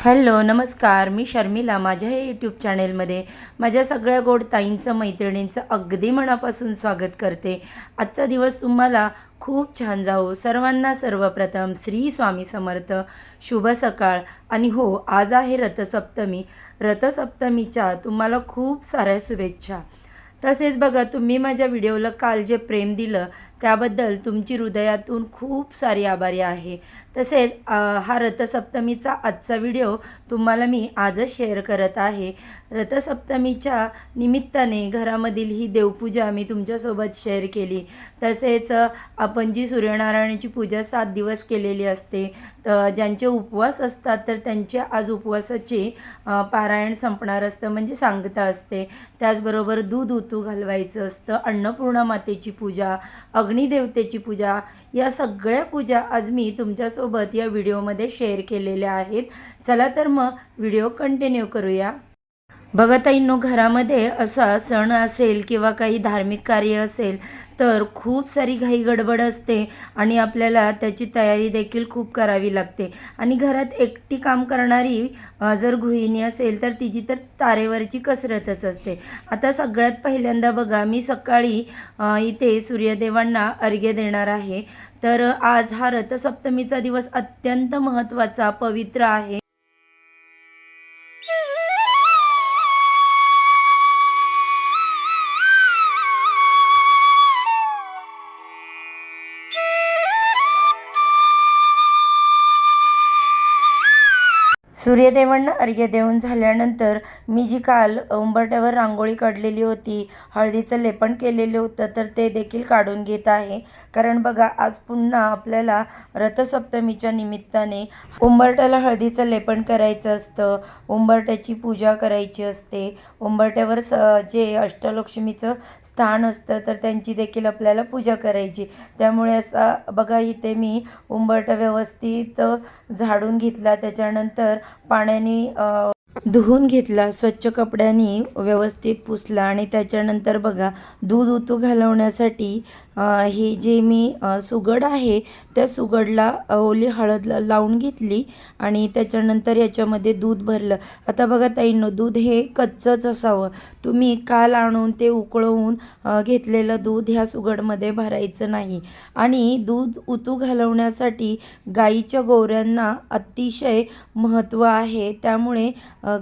Hello नमस्कार, मी शर्मिला. माझ्या हे यूट्यूब चॅनेलमध्ये माझ्या सगळ्या गोड ताईंचं मैत्रिणींचं अगदी मनापासून स्वागत करते. आजचा दिवस तुम्हाला खूप छान जाओ. सर्वांना सर्वप्रथम श्री स्वामी समर्थ. शुभ सकाळ. आणि हो, आज आहे रथसप्तमी. रथसप्तमीच्या तुम्हाला खूप साऱ्या शुभेच्छा. तसेच बघा, तुम्ही माझ्या व्हिडिओला काल जे प्रेम दिलं त्याबद्दल तुमची हृदयातून खूप सारी आभारी आहे. तसेच हा रथसप्तमीचा आजचा व्हिडिओ तुम्हाला मी आजच शेअर करत आहे. रथसप्तमीच्या निमित्ताने घरामधील ही देवपूजा मी तुमच्यासोबत शेअर केली. तसेच आपण जी सूर्यनारायणाची पूजा 7 दिवस केलेली असते, तर ज्यांचे उपवास असतात तर त्यांच्या आज उपवासाचे पारायण संपणार असतं, म्हणजे सांगता असते. त्याचबरोबर दूध उतू घालवायचं असतं, अन्नपूर्णा मातेची पूजा, अग्निदेवतेची पूजा, या सगळ्या पूजा आज मी तुमच्यासोबत या व्हिडिओमध्ये शेअर केलेल्या आहेत. चला तर मग व्हिडिओ कंटिन्यू करूया. बघा ताईंनो, घरामध्ये असा सण असेल किंवा काही धार्मिक कार्य असेल तर खूप सारी घाई गडबड असते आणि आपल्याला त्याची तयारी देखील खूप करावी लागते. आणि घरात एकटी काम करणारी जर गृहिणी असेल तर तिची तर तारेवरची कसरतच असते. आता सगळ्यात पहिल्यांदा बघा, मी सकाळी इथे सूर्यदेवांना अर्घ्य देणार आहे. तर आज हा रथसप्तमीचा दिवस अत्यंत महत्त्वाचा, पवित्र आहे. सूर्यदेवांना अर्घ्य देऊन झाल्यानंतर मी जी काल उंबरठ्यावर रांगोळी काढलेली होती, हळदीचं लेपन केलेलं होतं, तर ते देखील काढून घेत आहे. कारण बघा, आज पुन्हा आपल्याला रथसप्तमीच्या निमित्ताने उंबरठ्याला हळदीचं लेपन करायचं असतं, उंबरठ्याची पूजा करायची असते. उंबरठ्यावर जे अष्टलक्ष्मीचं स्थान असतं तर त्यांची देखील आपल्याला पूजा करायची. त्यामुळे असा बघा, इथे मी उंबरठा व्यवस्थित झाडून घेतला, त्याच्यानंतर पाण्याने धुवून घेतला, स्वच्छ कपड्यांनी व्यवस्थित पुसला. आणि त्याच्यानंतर बघा, दूध उतू घालवण्यासाठी हे जे मी सुगड आहे त्या सुगडला ओली हळद लावून घेतली आणि त्याच्यानंतर याच्यामध्ये दूध भरलं. आता बघा ताईंनो, दूध हे कच्चंच असावं. तुम्ही काल आणून ते उकळवून घेतलेलं दूध ह्या सुगडमध्ये भरायचं नाही. आणि दूध उतू घालवण्यासाठी गाईच्या गोवऱ्यांना अतिशय महत्त्व आहे. त्यामुळे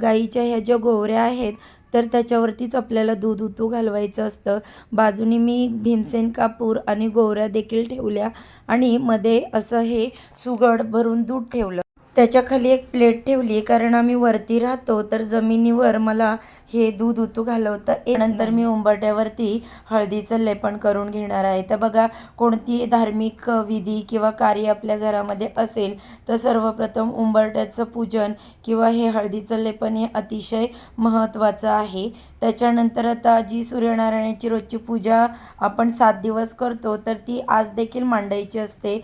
गाईच्या ह्या ज्या गोवऱ्या आहेत तर त्याच्यावरतीच आपल्याला दूध उतू घालवायचं असतं. बाजूनी मी भीमसेन कापूर आणि गोवऱ्या देखील ठेवल्या आणि मध्ये असं हे सुगड भरून दूध ठेवलं. त्याच्याखाली एक प्लेट ठेवली, कारण आम्ही वरती राहतो तर जमिनीवर मला हे दूध उतू घालवता नंतर मी उंबरठ्यावरती हळदीचं लेपन करून घेणार आहे. तर बघा, कोणतीही धार्मिक विधी किंवा कार्य आपल्या घरामध्ये असेल तर सर्वप्रथम उंबरठ्याचं पूजन किंवा हे हळदीचं लेपन हे अतिशय महत्त्वाचं आहे. त्याच्यानंतर आता जी सूर्यनारायणाची रोजची पूजा आपण 7 दिवस करतो तर ती आज देखील मांडायची असते.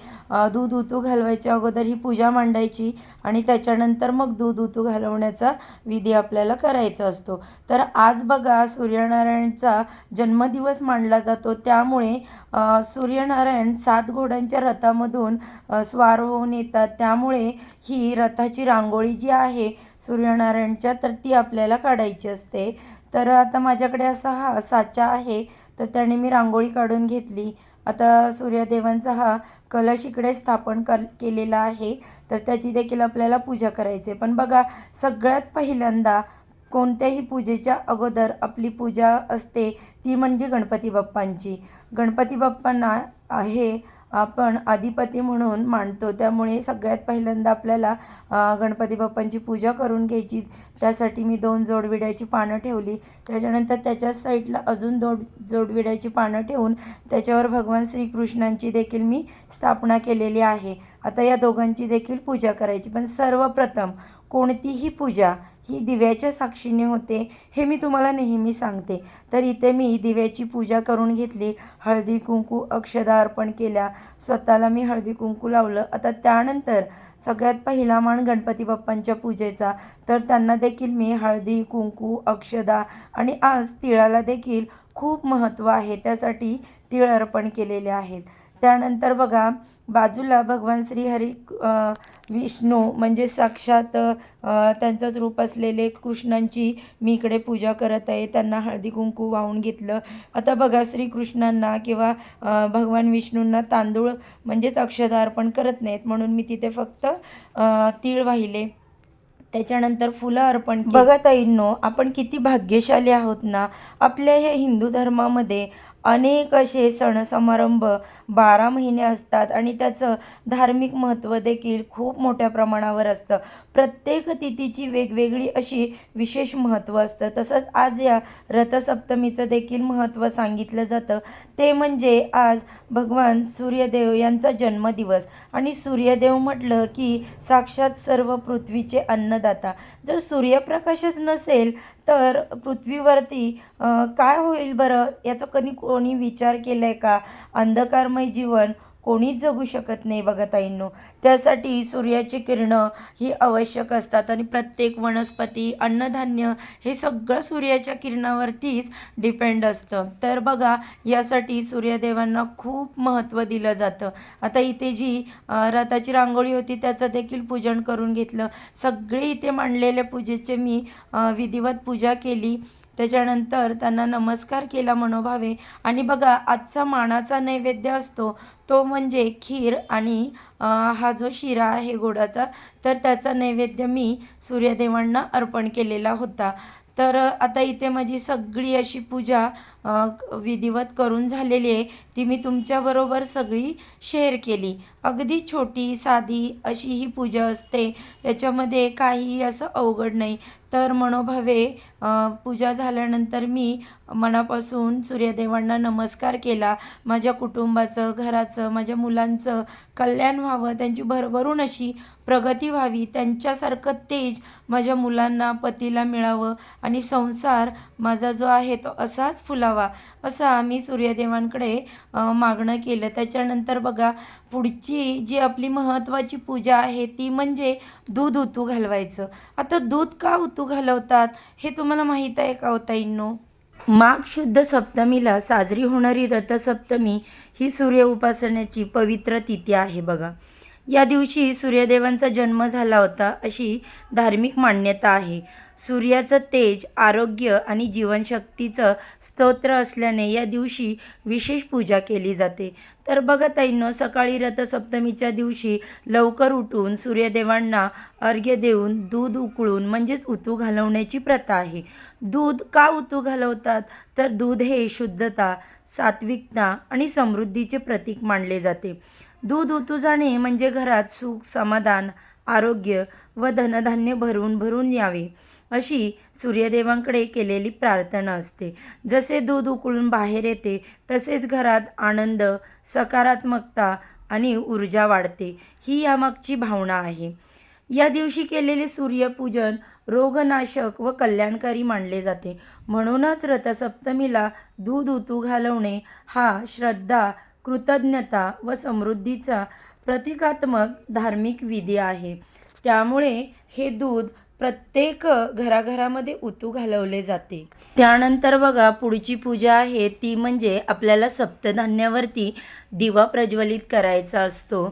दूध उतू घालवायच्या अगोदर ही पूजा मांडायची आणि त्याच्यानंतर मग दूध उतू घालवण्याचा विधी आपल्याला करायचा असतो. तर आज बघा, सूर्यनारायणचा जन्मदिवस मानला जातो. त्यामुळे सूर्यनारायण 7 घोड्यांच्या रथामधून स्वार होऊन येतात. त्यामुळे ही रथाची रांगोळी जी आहे सूर्यनारायणच्या तर ती आपल्याला काढायची असते. तर आता माझ्याकडे असा हा साचा आहे, तर त्याने मी रांगोळी काढून घेतली. आता सूर्यदेवांचा हा कलश इकडे स्थापन केलेला आहे, तर त्याची देखील आपल्याला पूजा करायची आहे. पण बघा, सगळ्यात पहिल्यांदा कोणत्याही पूजेच्या अगोदर आपली पूजा असते ती म्हणजे गणपती बाप्पांची. गणपती बाप्पांना हे आपण अधिपती म्हणून मानतो. त्यामुळे सगळ्यात पहिल्यांदा आपल्याला गणपती बाप्पांची पूजा करून घ्यायची. त्यासाठी मी 2 जोडविड्याची पानं ठेवली. त्याच्यानंतर त्याच्याच साईडला अजून 2 जोडविड्याची पानं ठेवून त्याच्यावर भगवान श्रीकृष्णांची देखील मी स्थापना केलेली आहे. आता या दोघांची देखील पूजा करायची. पण सर्वप्रथम कोणतीही पूजा ही दिव्याच्या साक्षीने होते, हे मी तुम्हाला नेहमी सांगते. तर इथे मी दिव्याची पूजा करून घेतली, हळदी कुंकू अक्षदा अर्पण केल्या, स्वतःला मी हळदी कुंकू लावलं. आता त्यानंतर सगळ्यात पहिला मान गणपती बाप्पांच्या पूजेचा, तर त्यांना देखील मी हळदी कुंकू अक्षदा आणि आज तिळाला देखील खूप महत्त्व आहे, त्यासाठी तीळ अर्पण केलेले आहेत. त्यानंतर बघा बाजूला भगवान श्रीहरी विष्णू म्हणजे साक्षात त्यांचंच रूप असलेले कृष्णांची मी इकडे पूजा करत आहे. त्यांना हळदी कुंकू वाहून घेतलं. आता बघा श्रीकृष्णांना किंवा भगवान विष्णूंना तांदूळ म्हणजेच अक्षता अर्पण करत नाहीत, म्हणून मी तिथे फक्त तीळ वाहिले. त्याच्यानंतर फुलं अर्पण केली. बघा ताईंनो, आपण किती भाग्यशाली आहोत ना. आपल्या ह्या हिंदू धर्मामध्ये अनेक असे सण समारंभ 12 महिने असतात आणि त्याचं धार्मिक महत्त्व देखील खूप मोठ्या प्रमाणावर असतं. प्रत्येक तिथीची वेगवेगळी अशी विशेष महत्त्व असतं. तसंच आज या रथसप्तमीचं देखील महत्त्व सांगितलं जातं. ते म्हणजे आज भगवान सूर्यदेव यांचा जन्मदिवस. आणि सूर्यदेव म्हटलं की साक्षात सर्व पृथ्वीचे अन्नदाता. जर सूर्यप्रकाशच नसेल तर पृथ्वीवरती काय होईल बरं? याचा कोणी विचार केला आहे का? अंधकारमय जीवन कोणीच जगू शकत नाही बघा ताईंनो. त्यासाठी सूर्याची किरणं ही आवश्यक असतात आणि प्रत्येक वनस्पती, अन्नधान्य हे सगळं सूर्याच्या किरणावरतीच डिपेंड असतं. तर बघा यासाठी सूर्यदेवांना खूप महत्त्व दिलं जातं. आता इथे जी रथाची रांगोळी होती त्याचं देखील पूजन करून घेतलं. सगळे इथे मांडलेल्या पूजेचे मी विधिवत पूजा केली. त्याच्यानंतर त्यांना नमस्कार केला मनोभावे. आणि बघा आजचा मानाचा नैवेद्य असतो तो म्हणजे खीर आणि हा जो शिरा आहे गोडाचा, तर त्याचा नैवेद्य मी सूर्यदेवांना अर्पण केलेला होता. तर आता इथे माझी सगळी अशी पूजा विधिवत करून झालेली आहे. ती मी तुमच्याबरोबर सगळी शेअर केली. अगदी छोटी साधी अशी ही पूजा असते. याच्यामध्ये काही असं अवघड नाही. तर मनोभावे पूजा झाल्यानंतर मी मनापासून सूर्यदेवांना नमस्कार केला. माझ्या कुटुंबाचं, घराचं, माझ्या मुलांचं कल्याण व्हावं, त्यांची भरभरून अशी प्रगती व्हावी, त्यांच्यासारखं तेज माझ्या मुलांना, पतीला मिळावं आणि संसार माझा जो आहे तो असाच फुलावा, असा मी सूर्यदेवांकडे मागणं केलं. त्याच्यानंतर बघा पुढची जी आपली महत्त्वाची पूजा आहे ती म्हणजे दूध उतू घालवायचं. आता दूध का उतू घालवतात हे तुम्हाला माहीत आहे का ताईंनो? माघ शुद्ध सप्तमीला साजरी होणारी रथसप्तमी ही सूर्य उपासनेची पवित्र तिथी आहे बघा. या दिवशी सूर्यदेवांचा जन्म झाला होता अशी धार्मिक मान्यता आहे. सूर्याचं तेज, आरोग्य आणि जीवनशक्तीचं स्तोत्र असल्याने या दिवशी विशेष पूजा केली जाते. तर बघा ताईंनो, सकाळी रथसप्तमीच्या दिवशी लवकर उठून सूर्यदेवांना अर्घ्य देऊन दूध उकळून म्हणजेच उतू घालवण्याची प्रथा आहे. दूध का उतू घालवतात? तर दूध हे शुद्धता, सात्विकता आणि समृद्धीचे प्रतीक मानले जाते. दूध उतू जाणे म्हणजे घरात सुख, समाधान, आरोग्य व धनधान्य भरून भरून यावे अशी सूर्यदेवांकडे केलेली प्रार्थना असते. जसे दूध उकळून बाहेर येते तसेच घरात आनंद, सकारात्मकता आणि ऊर्जा वाढते, ही यामागची भावना आहे. या दिवशी केलेले सूर्यपूजन रोगनाशक व कल्याणकारी मानले जाते. म्हणूनच रथसप्तमीला दूध उतू घालवणे हा श्रद्धा, कृतज्ञता व समृद्धीचा प्रतिकात्मक धार्मिक विधी आहे. त्यामुळे हे दूध प्रत्येक घराघरामध्ये उतू घालवले जाते. त्यानंतर बघा पुढची पूजा आहे ती म्हणजे आपल्याला सप्तधान्यावरती दिवा प्रज्वलित करायचा असतो.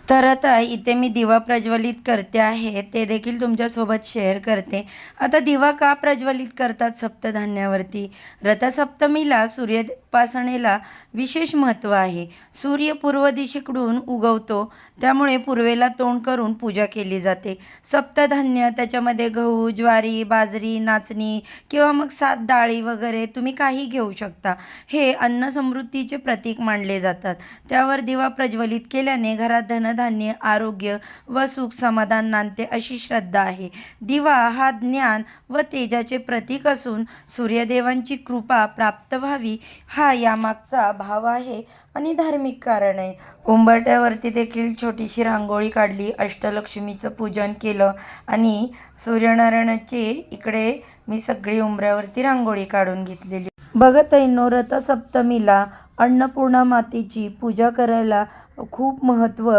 तर आता इथे मी दिवा प्रज्वलित करते आहे, ते देखील तुमच्यासोबत शेअर करते. आता दिवा का प्रज्वलित करतात सप्तधान्यावरती? रथसप्तमीला सूर्योपासनेला विशेष महत्त्व आहे. सूर्य पूर्व दिशेकडून उगवतो, त्यामुळे पूर्वेला तोंड करून पूजा केली जाते. सप्तधान्य त्याच्यामध्ये गहू, ज्वारी, बाजरी, नाचणी किंवा मग 7 डाळी वगैरे तुम्ही काही घेऊ शकता. हे अन्न समृद्धीचे प्रतीक मानले जातात. त्यावर दिवा प्रज्वलित केल्याने घरात धनधान्य, आरोग्य व सुख समाधान नांदते अशी श्रद्धा आहे. दिवा हा ज्ञान व तेजाचे प्रतीक असून सूर्यदेवांची कृपा प्राप्त व्हावी हा यामागचा भाव आहे आणि धार्मिक कारण आहे. उंबरठ्यावरती देखील छोटीशी रांगोळी काढली, अष्टलक्ष्मीचं पूजन केलं आणि सूर्यनारायणाची इकडे मी सगळी उंबऱ्यावरती रांगोळी काढून घेतलेली. बघत आहे, रथसप्तमीला अन्नपूर्णा मातेची पूजा करायला खूप महत्त्व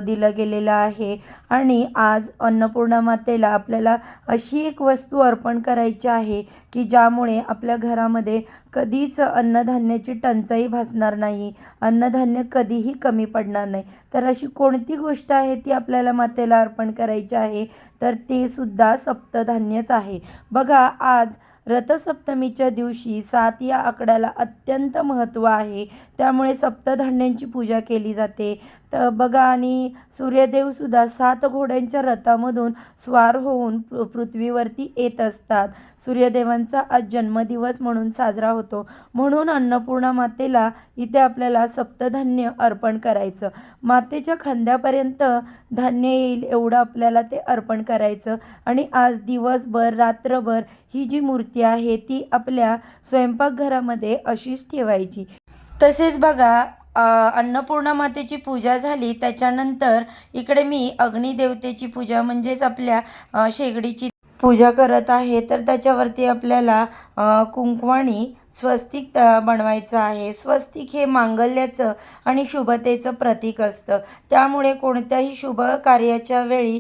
दिलं गेलेलं आहे. आणि आज अन्नपूर्णा मातेला आपल्याला अशी एक वस्तू अर्पण करायची आहे की ज्यामुळे आपल्या घरामध्ये कधीच अन्नधान्याची टंचाई भासणार नाही, अन्नधान्य कधीही कमी पडणार नाही. तर अशी कोणती गोष्ट आहे ती आपल्याला मातेला अर्पण करायची आहे, तर ते सुद्धा सप्तधान्यच आहे. बघा, आज रथसप्तमीच्या दिवशी 7 या आकड्याला अत्यंत महत्त्व आहे, त्यामुळे सप्तधान्यांची पूजा केली जाते. तर बघा, आणि सूर्यदेवसुद्धा 7 घोड्यांच्या रथामधून स्वार होऊन पृथ्वीवरती येत असतात. सूर्यदेवांचा आज जन्मदिवस म्हणून साजरा होतो. म्हणून अन्नपूर्णा मातेला इथे आपल्याला सप्तधान्य अर्पण करायचं. मातेच्या खांद्यापर्यंत धान्य येईल एवढं आपल्याला ते अर्पण करायचं. आणि आज दिवसभर रात्रभर ही जी मूर्ती आहे ती आपल्या स्वयंपाकघरामध्ये अशीच ठेवायची. तसेच बघा, अन्नपूर्णा मातेची पूजा झाली त्याच्यानंतर इकडे मी अग्निदेवतेची पूजा म्हणजेच आपल्या शेगडीची पूजा करत आहे. तर त्याच्यावरती आपल्याला कुंकवाणी स्वस्तिक बनवायचं आहे. स्वस्तिक हे मांगल्याचं आणि शुभतेचं प्रतीक असतं, त्यामुळे कोणत्याही शुभ कार्याच्या वेळी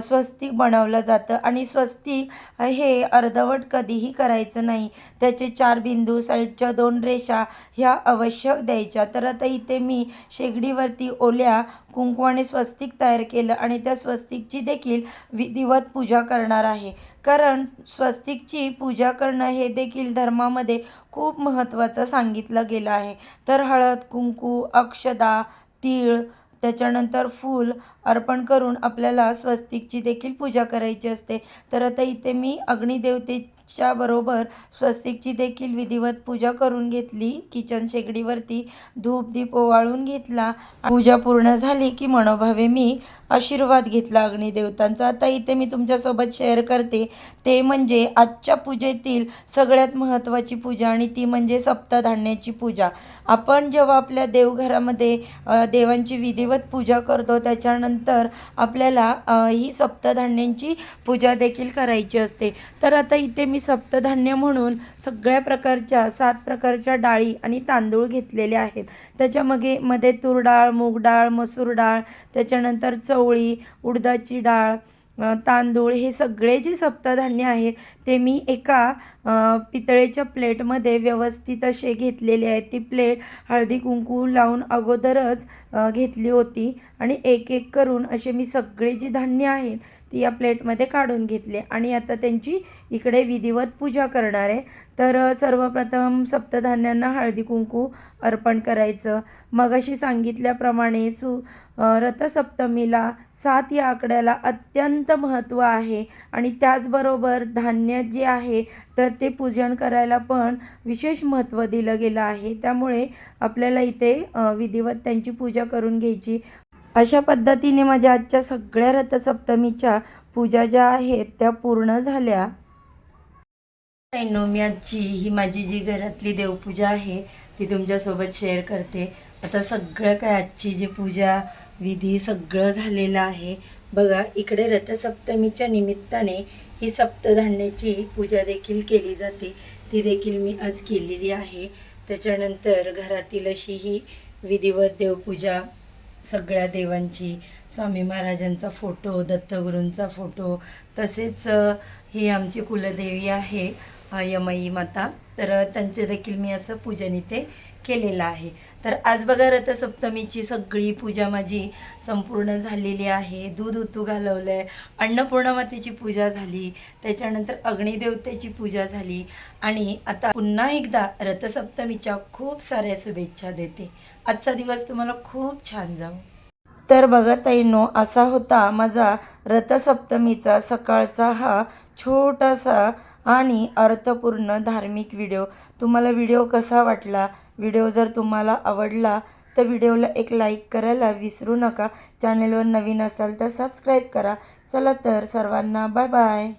स्वस्तिक बनवलं जातं. आणि स्वस्तिक हे अर्धवट कधीही करायचं नाही. त्याचे 4 बिंदू, साईडच्या 2 रेषा ह्या आवश्यक द्यायच्या. तर आता इथे मी शेगडीवरती ओल्या कुंकवाने स्वस्तिक तयार केलं आणि त्या स्वस्तिकची देखील विधिवत पूजा करणार आहे. कारण स्वस्तिकची पूजा करणं हे देखील धर्मामध्ये खूप महत्त्वाचं सांगितलं गेलं आहे. तर हळद, कुंकू, अक्षदा, तीळ, त्याच्यानंतर फूल अर्पण करून आपल्याला स्वस्तिकची देखील पूजा करायची असते. तर आता इथे मी अग्निदेवतेच्या बरोबर स्वस्तिकची देखील विधिवत पूजा करून घेतली. किचन शेगडीवरती धूप दीप ओवाळून घेतला. पूजा पूर्ण झाली की मनोभावे मी आशीर्वाद घेतला अग्निदेवतांचा. आता इथे मी तुमच्यासोबत शेअर करते ते म्हणजे आजच्या पूजेतील सगळ्यात महत्त्वाची पूजा, आणि ती म्हणजे सप्तधान्याची पूजा. आपण जेव्हा आपल्या देवघरामध्ये देवांची विधिवत पूजा करतो त्याच्यानंतर आपल्याला ही सप्तधान्यांची पूजा देखील करायची असते. तर आता इथे मी सप्तधान्य म्हणून सगळ्या प्रकारच्या 7 प्रकारच्या डाळी आणि तांदूळ घेतलेले आहेत. त्याच्यामध्ये तूर डाळ, मूग डाळ, मसूर डाळ, त्याच्यानंतर चवळी, उडदाची डाळ, तांदूळ, हे सगळे जे सप्तधान्य आहेत ते मी एका पितळेच्या प्लेटमध्ये व्यवस्थित असे घेतलेले आहेत. ती प्लेट हळदी कुंकू लावून अगोदरच घेतली होती आणि एक एक करून असे मी सगळे जी धान्य आहेत ती या प्लेटमध्ये काढून घेतले आणि आता त्यांची इकडे विधिवत पूजा करणार आहे. तर सर्वप्रथम सप्तधान्यांना हळदी कुंकू अर्पण करायचं. मगाशी सांगितल्याप्रमाणे रथसप्तमीला 7 या आकड्याला अत्यंत महत्त्व आहे आणि त्याचबरोबर धान्य जे आहे तर ते पूजन करायला पण विशेष महत्त्व दिलं गेलं आहे. त्यामुळे आपल्याला इथे विधिवत त्यांची पूजा करून घ्यायची. अशा पद्धतीने माझ्या आजच्या सगळ्या रथसप्तमीच्या पूजा ज्या आहेत त्या पूर्ण झाल्या. मी आजची ही माझी जी घरातली देवपूजा आहे ती तुमच्यासोबत शेअर करते. आता सगळं काय आजची जी पूजा विधी सगळं झालेलं आहे. बघा, इकडे रथसप्तमीच्या निमित्ताने ही सप्तधान्याची पूजा देखील केली जाते, ती देखील मी आज केलेली आहे. त्याच्यानंतर घरातील अशी ही विधिवत देवपूजा, सगळ्या देवांची, स्वामी महाराजांचा फोटो, दत्तगुरूंचा फोटो, तसेच ही आमची कुलदेवी आहे यमाई माता, तर त्यांचे देखील मी असं पूजन इथे केलेलं आहे. तर आज बघा, रथसप्तमीची सगळी पूजा माझी संपूर्ण झालेली आहे. दूध उतू घालवलं आहे, अन्नपूर्णा मातेची पूजा झाली, त्याच्यानंतर अग्निदेवतेची पूजा झाली आणि आता पुन्हा एकदा रथसप्तमीच्या खूप साऱ्या शुभेच्छा देते. आजचा दिवस तुम्हाला खूप छान जाऊ. तर बघा ताईंनो, असा होता माझा रथसप्तमीचा सकाळचा हा छोटासा आणि अर्थपूर्ण धार्मिक व्हिडिओ. तुम्हाला व्हिडिओ कसा वाटला? व्हिडिओ जर तुम्हाला आवडला तर व्हिडिओला एक लाईक करायला विसरू नका. चॅनलवर नवीन असाल तर सबस्क्राईब करा. चला तर सर्वांना बाय बाय.